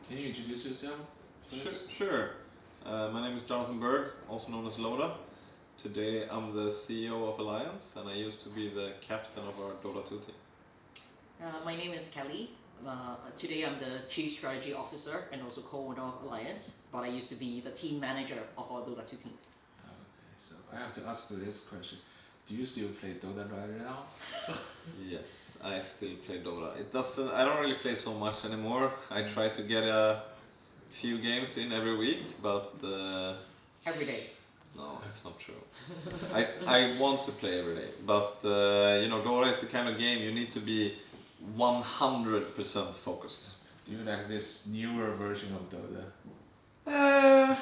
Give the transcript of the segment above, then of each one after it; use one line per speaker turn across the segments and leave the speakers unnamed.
Can you introduce yourself first?
Sure. My name is Jonathan Berg, also known as Loda. Today I'm the CEO of Alliance, and I used to be the captain of our Dota 2 team.
My name is Kelly. Today I'm the Chief Strategy Officer and also co-owner of Alliance, but I used to be the team manager of our Dota 2 team.
Okay, so I have to ask you this question. Do you still play Dota right now?
Yes, I still play Dota. I don't really play so much anymore. I try to get a few games in every week, but
Every day.
no, that's not true. I want to play every day, but Dota is the kind of game you need to be 100% focused.
Do you like this newer version of Dota?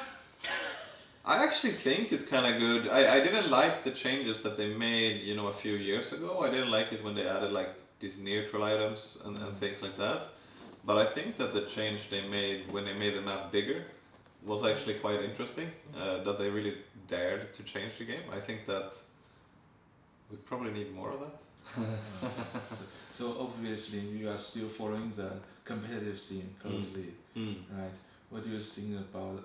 I actually think it's kind of good. I didn't like the changes that they made, a few years ago. I didn't like it when they added like these neutral items and things like that. But I think that the change they made when they made the map bigger was actually quite interesting. That they really dared to change the game. I think that we probably need more of that.
So obviously you are still following the competitive scene closely, right? What do you think about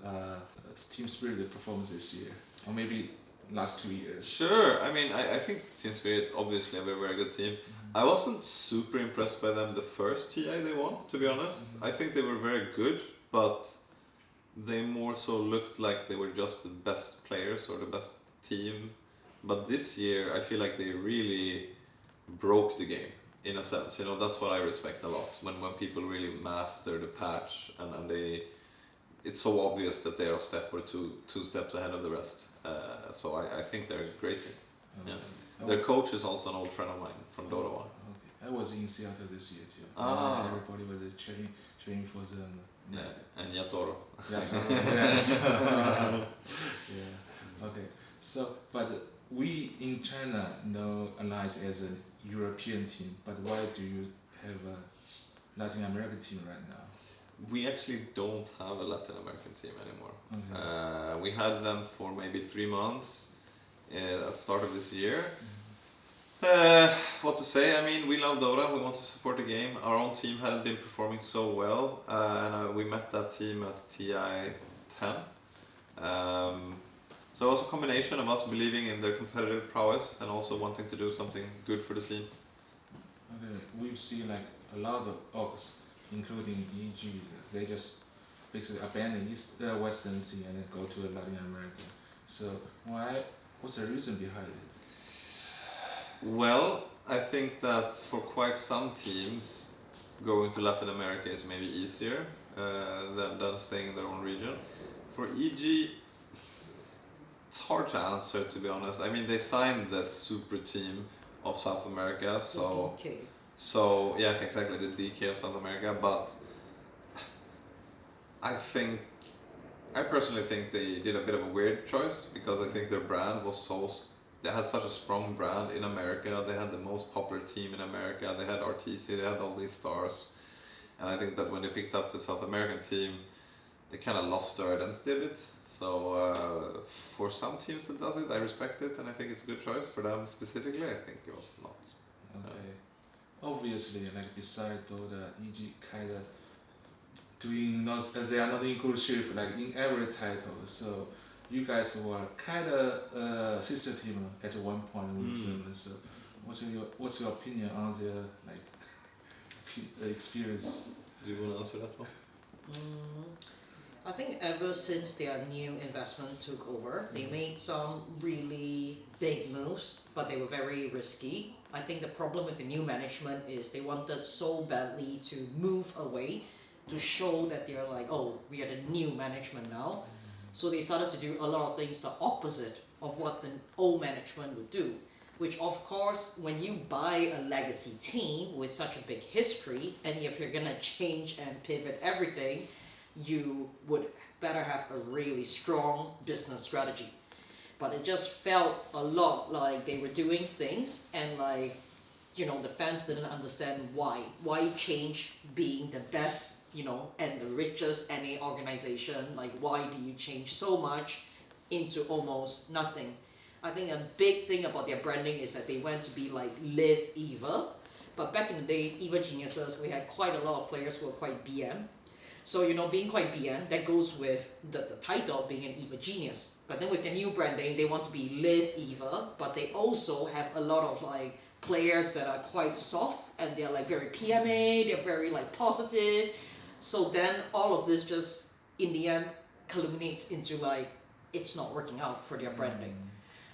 Team Spirit performance this year, or maybe last 2 years?
Sure. I think Team Spirit obviously have a very good team. I wasn't super impressed by them the first TI they won, to be honest. I think they were very good, but they more so looked like they were just the best players or the best team. But this year I feel like they really broke the game in a sense. That's what I respect a lot, when people really master the patch and it's so obvious that they are a step or two steps ahead of the rest. So I think they're a great team. Yeah. Their coach is also an old friend of mine from Dota 1.
Okay. I was in Seattle this year too. Everybody was cheering for them.
Yeah, and Yatoro.
Yes. Yeah. Okay. So, but we in China know Alliance as a European team, but why do you have a Latin American team right now?
We actually don't have a Latin American team anymore.
Okay.
We had them for maybe 3 months at the start of this year. What to say? We love Dota, we want to support the game. Our own team hadn't been performing so well, and we met that team at TI 10. So it was a combination of us believing in their competitive prowess and also wanting to do something good for the scene.
Okay, we've seen like a lot of orgs, including EG, they just basically abandon Western scene and then go to Latin America. So what's the reason behind it?
Well, I think that for quite some teams, going to Latin America is maybe easier than staying in their own region. For EG, it's hard to answer, to be honest. They signed the super team of South America, so
Okay.
so yeah, exactly, the DK of South America. But I personally think they did a bit of a weird choice, because I think their brand was they had such a strong brand in America. They had the most popular team in America. They had RTC, they had all these stars. And I think that when they picked up the South American team, they kind of lost their identity a bit. So for some teams that does it, I respect it, and I think it's a good choice. For them specifically, I think it was not.
Okay. Obviously, like beside Dota, EG kind of doing they are not in good shape like in every title. So you guys were kind of sister team at one point with them. So what's your opinion on their experience?
Do you want to answer that one?
I think ever since their new investment took over, they made some really big moves, but they were very risky. I think the problem with the new management is they wanted so badly to move away to show that they're like, oh, we are the new management now. So they started to do a lot of things the opposite of what the old management would do. Which of course, when you buy a legacy team with such a big history, and if you're gonna change and pivot everything, you would better have a really strong business strategy. But it just felt a lot like they were doing things and the fans didn't understand why change being the best, and the richest NA organization, why do you change so much into almost nothing? I think a big thing about their branding is that they went to be like Live EVA, but back in the days, EVA Geniuses, we had quite a lot of players who were quite BM. So, you know, being quite BN, that goes with the title of being an EVA genius. But then with the new branding, they want to be Live EVA, but they also have a lot of like players that are quite soft and they're like very PMA, they're very like positive. So then all of this just in the end culminates into like it's not working out for their branding.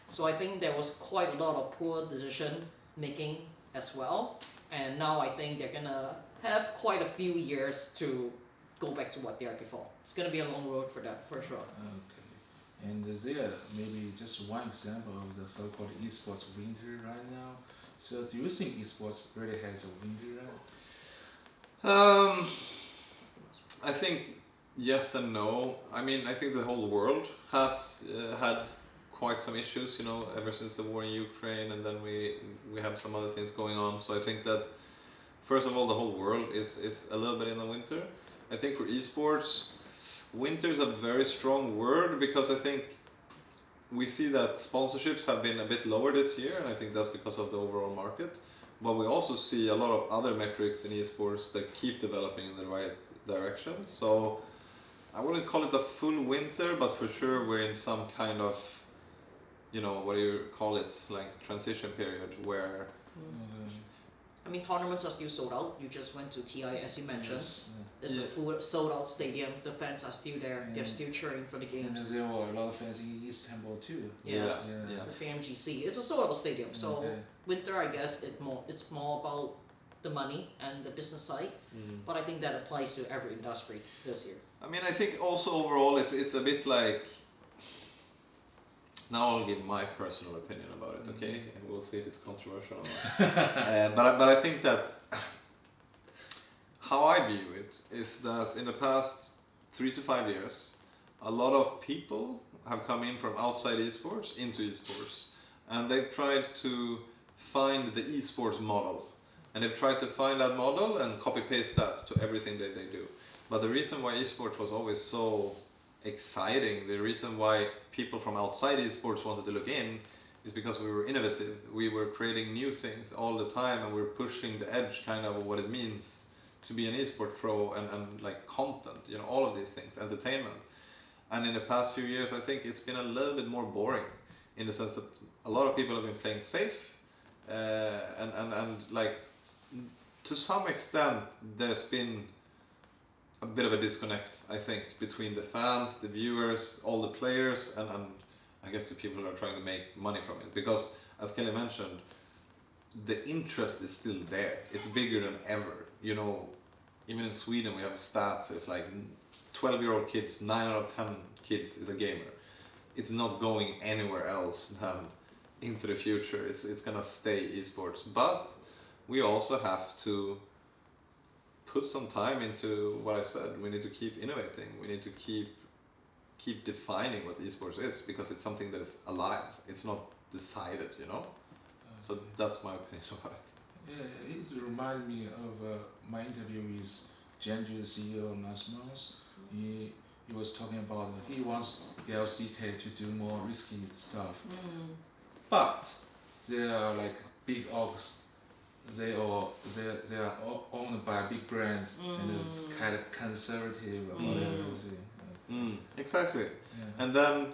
So I think there was quite a lot of poor decision making as well. And now I think they're gonna have quite a few years to go back to what they are before. It's gonna be a long road for them, for sure.
Okay. And is there maybe just one example of the so-called esports winter right now? So do you think esports really has a winter right?
I think yes and no. I mean, I think the whole world has had quite some issues, you know, ever since the war in Ukraine, and then we have some other things going on. So I think that first of all, the whole world is a little bit in the winter. I think for esports, winter is a very strong word because I think we see that sponsorships have been a bit lower this year, and I think that's because of the overall market. But we also see a lot of other metrics in esports that keep developing in the right direction. So I wouldn't call it a full winter, but for sure we're in some kind of, you know, what do you call it, like transition period where
I mean, tournaments are still sold out. You just went to TI, as you mentioned.
Yes,
It's a full sold out stadium. The fans are still there. They're still cheering for the
And
games.
there were a lot of fans in Istanbul too.
Yes.
Yeah.
The BMGC. It's a sold out stadium. So
Okay.
winter, I guess, it's more about the money and the business side. But I think that applies to every industry this year.
I mean, I think also overall it's a bit like, now I'll give my personal opinion about it, okay? And we'll see if it's controversial or not. But I think that how I view it is that in the past 3 to 5 years, a lot of people have come in from outside esports into esports, and they've tried to find the esports model, and they've tried to find that model and copy paste that to everything that they do. But the reason why esports was always so exciting, the reason why people from outside esports wanted to look in, is because we were innovative. We were creating new things all the time, and we were pushing the edge kind of what it means to be an esport pro, and like content, you know, all of these things, entertainment. And in the past few years, I think it's been a little bit more boring, in the sense that a lot of people have been playing safe, and like to some extent there's been a bit of a disconnect, I think, between the fans, the viewers, all the players, and I guess the people who are trying to make money from it. Because, as Kelly mentioned, the interest is still there. It's bigger than ever. You know, even in Sweden we have stats. It's like 12-year-old kids, 9 out of 10 kids is a gamer. It's not going anywhere else than into the future. It's gonna stay esports. But we also have to put some time into what I said. We need to keep innovating. We need to keep defining what esports is, because it's something that is alive. It's not decided, you know. So that's my opinion about it.
Yeah, it reminded me of my interview with Genji CEO last month. He was talking about he wants LCK to do more risky stuff, but they are like big orgs. They are owned by big brands, and it's kind of conservative about everything.
Exactly.
Yeah.
And then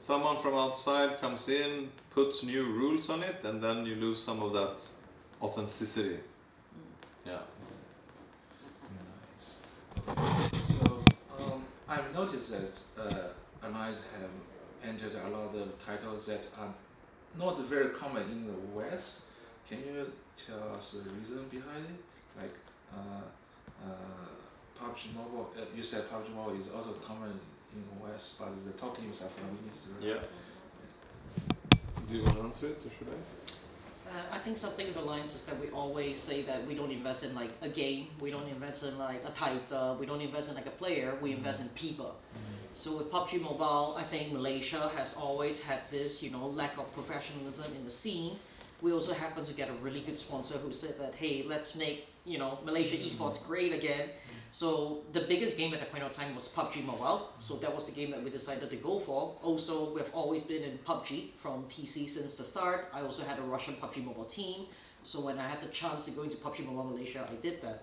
someone from outside comes in, puts new rules on it, and then you lose some of that authenticity. Yeah.
Nice. Okay. So I've noticed that Alliance have entered a lot of titles that are not very common in the West. Can you tell us the reason behind it? Like PUBG Mobile, you said PUBG Mobile is also common in the West, but the top teams are from East. Right?
Yeah. Do you want to answer it, or should I?
I think something with Alliance is that we always say that we don't invest in like a game, we don't invest in like a title, we don't invest in like a player, we invest in people. So with PUBG Mobile, I think Malaysia has always had this, you know, lack of professionalism in the scene. We also happen to get a really good sponsor who said that, hey, let's make, you know, Malaysia esports great again. So the biggest game at that point of time was PUBG Mobile. So that was the game that we decided to go for. Also, we've always been in PUBG from PC since the start. I also had a Russian PUBG Mobile team. So when I had the chance to go into PUBG Mobile Malaysia, I did that.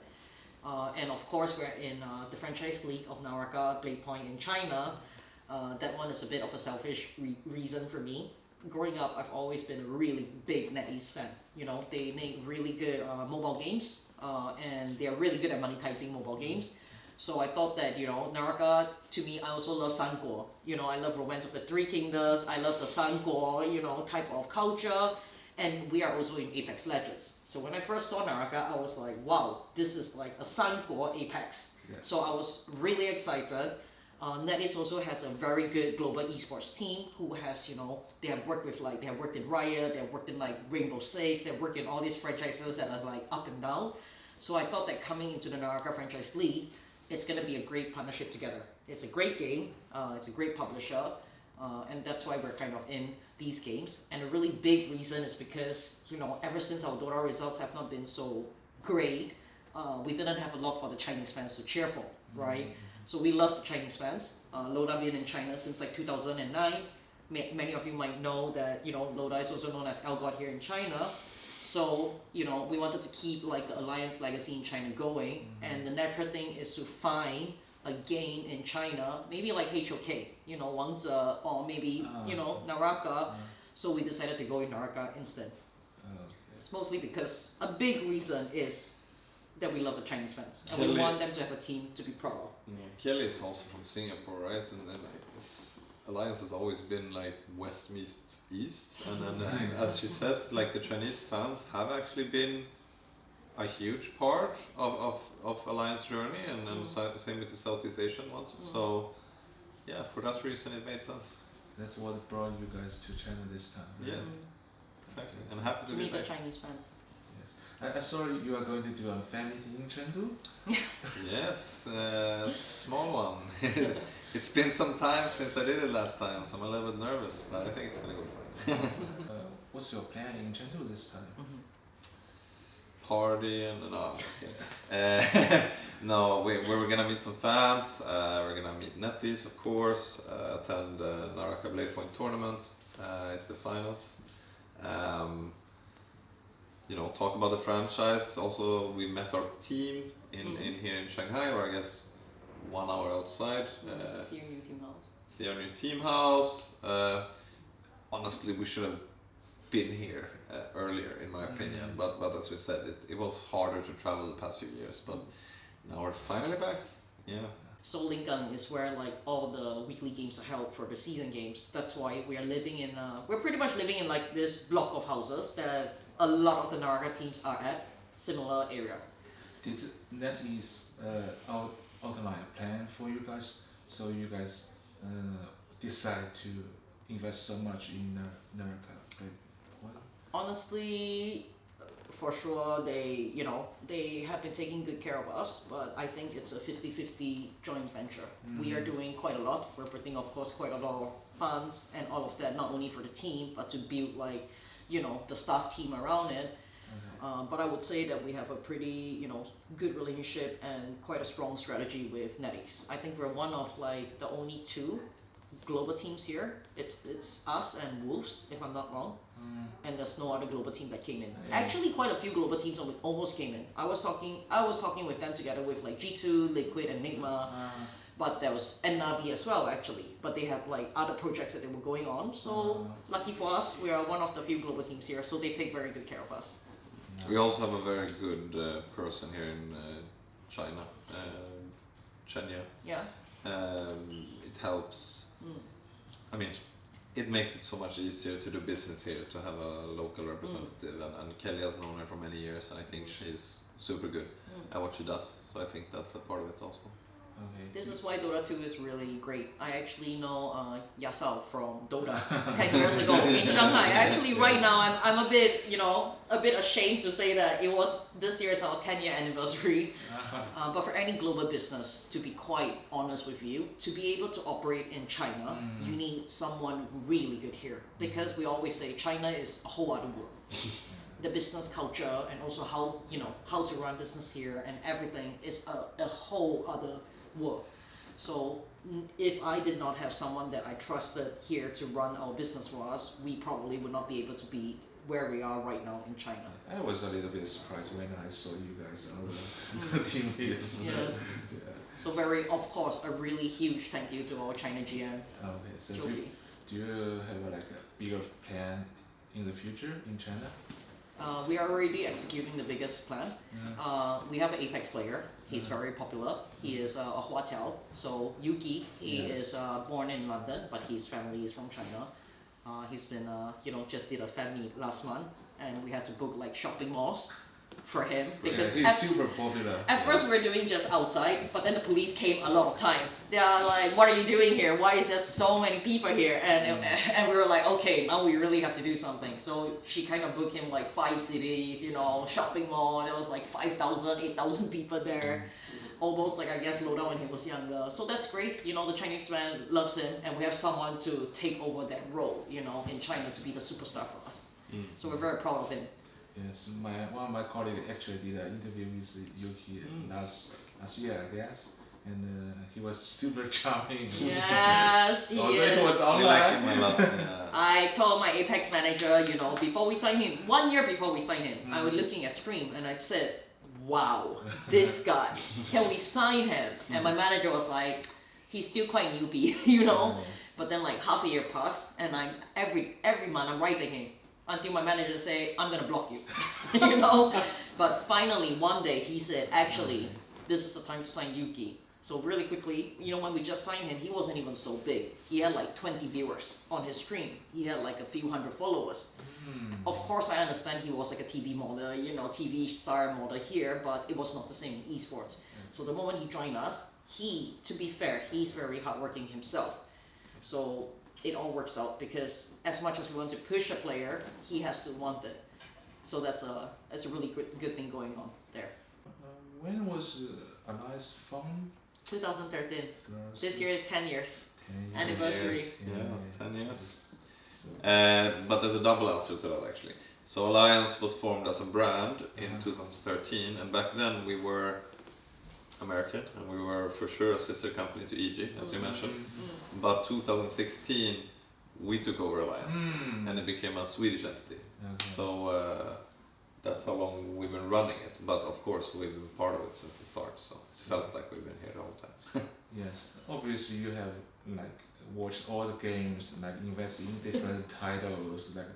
And of course, we're in the franchise league of NARAKA, BLADEPOINT in China. That one is a bit of a selfish reason for me. Growing up, I've always been a really big NetEase fan. You know, they make really good mobile games, and they're really good at monetizing mobile games. So I thought that, you know, NARAKA, to me, I also love Sanguo. You know, I love Romance of the Three Kingdoms. I love the Sanguo, you know, type of culture. And we are also in Apex Legends. So when I first saw NARAKA, I was like, wow, this is like a Sanguo Apex.
Yes.
So I was really excited. NetEase also has a very good global esports team who has, you know, they have worked in Riot, they have worked in like Rainbow Six, they have worked in all these franchises that are like up and down. So I thought that coming into the NARAKA franchise league, it's gonna be a great partnership together. It's a great game, it's a great publisher, and that's why we're kind of in these games. And a really big reason is because, you know, ever since our Dota results have not been so great, we didn't have a lot for the Chinese fans to cheer for, right? So we love the Chinese fans. Loda been in China since like 2009. Many of you might know that, you know, Loda is also known as Elgod here in China. So, you know, we wanted to keep like the Alliance legacy in China going, and the natural thing is to find a game in China, maybe like HOK, you know, Wangzhe, or maybe, you know, NARAKA. So we decided to go in NARAKA instead. It's mostly because a big reason is that we love the Chinese fans, and we want them to have a team to be proud of.
Yeah, Kelly is also from Singapore, right? And then Alliance has always been like West meets East, and then as she says, like the Chinese fans have actually been a huge part of Alliance journey, and then same with the Southeast Asian ones. So yeah, for that reason it made sense.
That's what brought you guys to China this time. Right?
Yes, exactly. And happy
To
to be
meet the
back.
Chinese fans.
I saw you are going to do a fan meeting in Chengdu.
Yes, small one. It's been some time since I did it last time, so I'm a little bit nervous, but I think it's gonna go fine.
What's your plan in Chengdu this time?
Party and no, I'm just kidding. No, we're gonna meet some fans. We're gonna meet NetEase, of course. Attend the NARAKA BLADEPOINT tournament. It's the finals. You know, talk about the franchise. Also, we met our team in here in Shanghai, or I guess 1 hour outside.
See your new team house.
See our new team house. Honestly, we should have been here earlier, in my opinion. But as we said, it was harder to travel the past few years. But now we're finally back. Yeah.
So Lingang is where like all the weekly games are held for the season games. That's why we are living in. We're pretty much living in like this block of houses that a lot of the NARAKA teams are at. Similar area.
Did NetEase outline a plan for you guys, so you guys decide to invest so much in NARAKA? Like,
Honestly, for sure they have been taking good care of us, but I think it's a 50-50 joint venture. We are doing quite a lot. We're putting, of course, quite a lot of funds and all of that, not only for the team, but to build like, you know, the staff team around it. But I would say that we have a pretty, you know, good relationship and quite a strong strategy with NetEase. I think we're one of like the only 2 global teams here. It's us and Wolves, if I'm not wrong. And there's no other global team that came in. Actually, quite a few global teams almost came in. I was talking with them together with like G2, Liquid, and Enigma. But there was Navi as well, actually. But they had like other projects that they were going on. So lucky for us, we are one of the few global teams here. So they take very good care of us.
We also have a very good person here in China, Chenya.
Yeah.
It helps. I mean, it makes it so much easier to do business here, to have a local representative. And Kelly has known her for many years, and I think she's super good at what she does. So I think that's a part of it also.
okay.
This is why Dota 2 is really great. I actually know Yasao from Dota 10 years ago in Shanghai. Actually, right now I'm a bit, you know, a bit ashamed to say that this year is our 10-year anniversary. But for any global business, to be quite honest with you, to be able to operate in China, you need someone really good here. Because we always say China is a whole other world. The business culture and also how to run business here and everything is a whole other world. So if I did not have someone that I trusted here to run our business for us, we probably would not be able to be where we are right now in China.
I was a little bit surprised when I saw you guys on the team leaders.
Yes.
Yeah.
So of course, a really huge thank you to our China GM,
Okay, so
Jovi.
do you have like a bigger plan in the future in China?
We are already executing the biggest plan. We have an Apex player. He's very popular. He is a Huaqiao. So Yuki, he is born in London, but his family is from China. He's been, just did a fan meet last month, and we had to book like shopping malls for him because
he's super popular.
At first we were doing just outside, but then the police came a lot of time. They are like, "What are you doing here? Why is there so many people here?" And we were like, "Okay, now we really have to do something." So she kind of booked him like 5 cities, shopping mall. There was like 5,000, 8,000 people there. Almost like I guess Loda when he was younger. So that's great. The Chinese fan loves him, and we have someone to take over that role. In China to be the superstar for us. So we're very proud of him.
Yes, one of my colleagues actually did an interview with Yuki last year, I guess, and he was super charming.
Yes, he
also,
is.
it was
We
online.
like him a lot. Yeah.
I told my Apex manager, before we signed him, 1 year before we signed him, I was looking at stream and I said, "Wow, this guy, can we sign him?" And my manager was like, "He's still quite newbie, But then like half a year passed, and I'm every month I'm writing him until my manager say, "I'm gonna block you," But finally one day he said, "Actually, this is the time to sign Yuki." So really quickly, when we just signed him, he wasn't even so big. He had like 20 viewers on his stream. He had like a few hundred followers. Of course, I understand he was like a TV model, TV star model here, but it was not the same in esports. So the moment he joined us, to be fair, he's very hardworking himself. So it all works out because as much as we want to push a player, he has to want it. So that's a really good thing going on there.
When was Alliance founded?
2013. This year is 10 years.
10
Anniversary.
years.
Yeah, 10 years.
So,
But there's a double answer to that actually. So Alliance was formed as a brand in 2013, and back then we were American, and we were for sure a sister company to EG, as you mentioned. But 2016, we took over Alliance, and it became a Swedish entity.
Okay.
So that's how long we've been running it. But of course, we've been part of it since the start, so it felt like we've been here the whole time.
Yes, obviously you have like watched all the games, like invest in different titles, like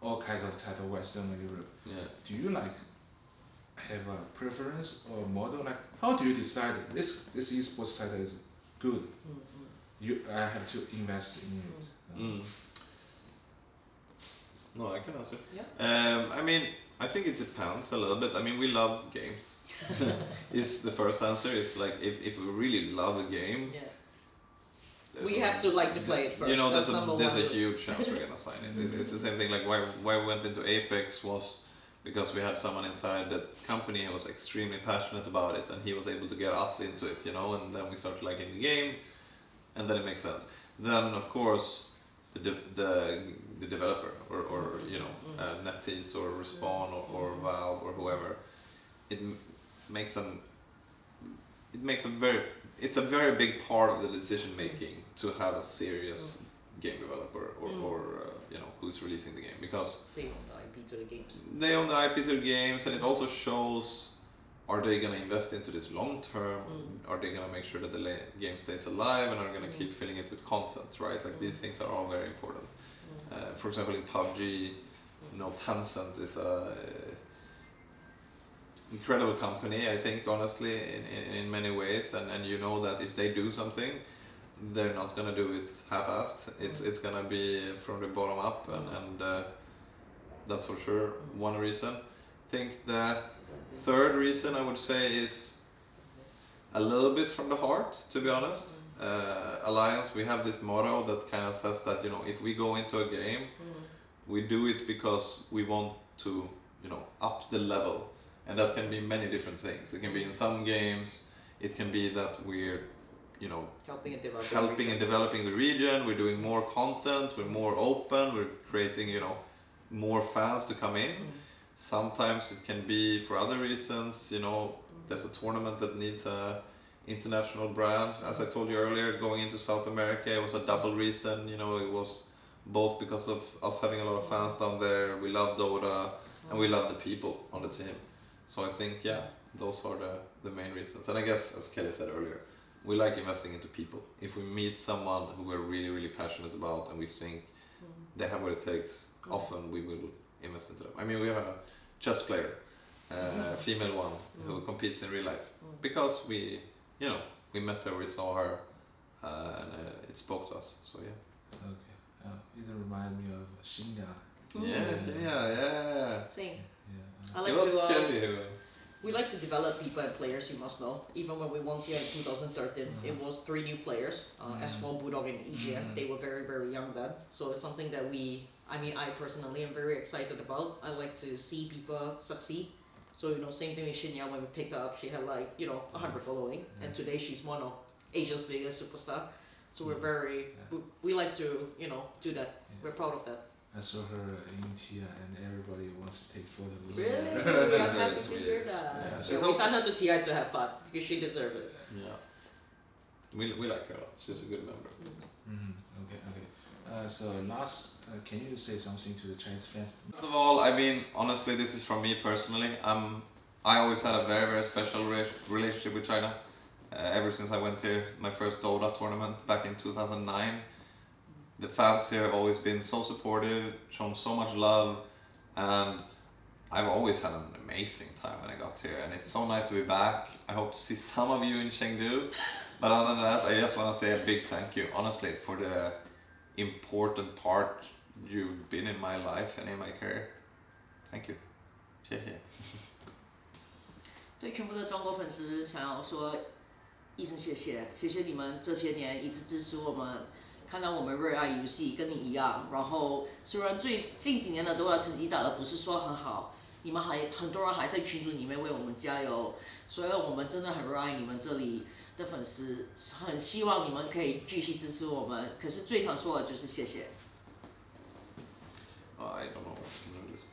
all kinds of titles Western Europe.
Yeah.
Do you like have a preference or model? Like how do you decide this esports title is good? I have to invest in it.
No, I can answer.
Yeah.
I mean, I think it depends a little bit. I mean, we love games. Is the first answer. It's like if we really love a game,
we have to like to play it first.
There's a huge chance we're gonna sign it. It's the same thing. Like why we went into Apex was because we had someone inside that company who was extremely passionate about it, and he was able to get us into it, and then we started liking the game, and then it makes sense. Then of course the developer or NetEase or Respawn or Valve or whoever, it's a very big part of the decision making to have a serious game developer or who's releasing the game, because
they own the IP to the games.
They own the IP to the games, and it also shows, are they going to invest into this long term? Are they going to make sure that the game stays alive, and are going to keep filling it with content, right? Like these things are all very important. For example, in PUBG, Tencent is a incredible company, I think, honestly, in many ways, and you know that if they do something, they're not gonna do it half-assed. It's gonna be from the bottom up, and that's for sure one reason. I think the third reason I would say is a little bit from the heart, to be honest. Alliance, we have this motto that kind of says that if we go into a game, we do it because we want to up the level, and that can be many different things. It can be in some games, it can be that we're helping and developing the region, we're doing more content, we're more open, we're creating more fans to come in. Sometimes it can be for other reasons, there's a tournament that needs a international brand. As I told you earlier, going into South America, it was a double reason. It was both because of us having a lot of fans down there. We love Dota, and we love the people on the team. So I think, yeah, those are the main reasons. And I guess, as Kelly said earlier, we like investing into people. If we meet someone who we're really, really passionate about and we think they have what it takes, often we will invest into them. I mean, we have a chess player, a female one, who competes in real life. Because we met her, we saw her, and it spoke to us, so yeah.
Okay. It reminds me of Shinga.
Yeah.
Same.
Yeah.
I like
It was
to.
Kelly who.
We like to develop people and players, you must know. Even when we won here in 2013, it was 3 new players, S4, Bulldog and EGM. They were very, very young then. So it's something that I personally am very excited about. I like to see people succeed. So, same thing with Shinya when we picked her up, she had 100 following. And today she's one of Asia's biggest superstar. So we're we like to, do that. We're proud of that.
I saw her in TI and everybody wants to take photos.
Really?
That's
I'm
very
happy to
sweet.
hear that.
Yeah,
Yeah,
she's
we
also-
signed her to TI to have fun because she deserves it.
Yeah. We like her a lot. She's a good member.
Okay. So last, can you say something to the Chinese fans?
First of all, I mean, honestly, this is from me personally. I always had a very, very special relationship with China. Ever since I went here, my first Dota tournament back in 2009. The fans here have always been so supportive, shown so much love, and I've always had an amazing time when I got here, and it's so nice to be back. I hope to see some of you in Chengdu, but other than that, I just want to say a big thank you, honestly, for the important part you've been in my life and in my career. Thank you. 谢谢。
对全部的中国粉丝，想要说一声谢谢，谢谢你们这些年一直支持我们，看到我们热爱游戏，跟你一样。然后虽然近几年的Dota成绩打得不是说很好，你们很多人还在群组里面为我们加油，所以我们真的很热爱你们这里的粉丝，很希望你们可以继续支持我们。可是最常说的就是谢谢。
I don't know what to do this.